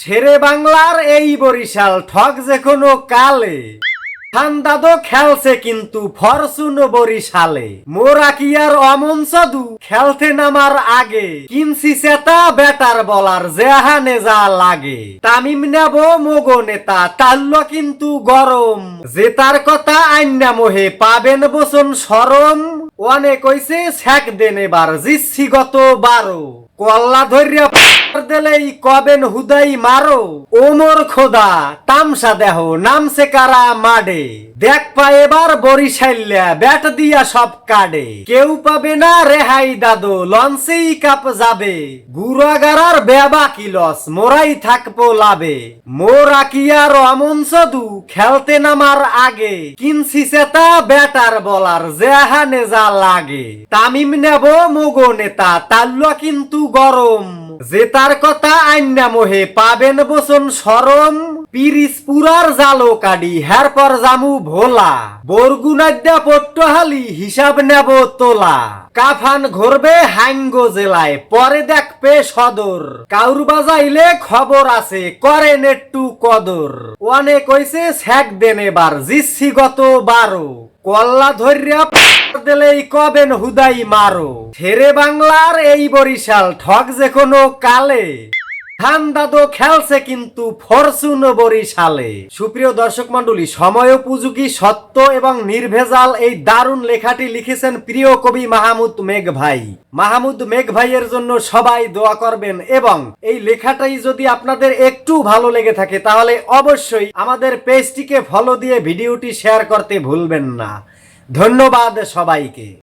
শেরে বাংলার এই বরিশাল ঠক যে কোনো কালে ঠান্ডাদো খেলছে কিন্তু ফরচুন বরিশালে মোরা কি আর অমন সদু খেলতে নামার আগে কিনছি সেতা ব্যাটার বলার জেহানে যা লাগে তামিম নেব মোগো নেতা তাল্ল কিন্তু গরম জেতার কথা আইনা মোহে পাবেন বসন সরম অনেক হইছে ছ্যাক দেন এবার জিচ্ছি গত 12 কল্লা ধরিয়া দিলেই কবেন হুদাই মারো ওমর খোদা তামসা দেহ নামছে কারা মাডে দেখ পা এবার বরিশাইল্যা ব্যাট দিয়া সব কাডে কেউ পাবে না রেহাই দাদো লঞ্চেই কাপ যাবে গুড়াগারার বেবা কি লস মোরাই থাকবো লাভে মোরা কি আর অমন সদু খেলতে নামার আগে কিনছি সেতা ব্যাটার বলার জেহানে যা লাগে তামিম নেব মোগো নেতা তাল্ল কিন্তু গরম জেতার কথা আইনা মোহে পাবেন বসন সরম পিরিসপুরার জালো কাডি হেরপর জামু ভোলা বরগুনাদ্যা পট্টহালি হিসাব নেব তোলা কাফান ঘুরবে হাঙ্গো জেলায় পরে দেখবে সদর কাউর বাজাইলে খবর আছে করেন একটু কদর অনেক হইছে ছ্যাক দেন এবার জিচ্ছি গত 12 কল্লা ধরিয়া দিলেই কবেন হুদাই মারো শেরে বাংলার এই বরিশাল ঠক যে কোনো কালে ঠান্ডাদো খেলছে কিন্তু ফরচুন বরিশালে। সুপ্রিয় দর্শক মন্ডলী, সময় উপযোগী সত্য এবং নির্ভেজাল এই দারুণ লেখাটি লিখেছেন প্রিয় কবি মাহমুদ মেঘ ভাই। মাহমুদ মেঘ ভাইয়ের জন্য সবাই দোয়া করবেন এবং এই লেখাটাই যদি আপনাদের একটু ভালো লেগে থাকে তাহলে অবশ্যই আমাদের পেজটিকে ফলো দিয়ে ভিডিওটি শেয়ার করতে ভুলবেন না। ধন্যবাদ সবাইকে।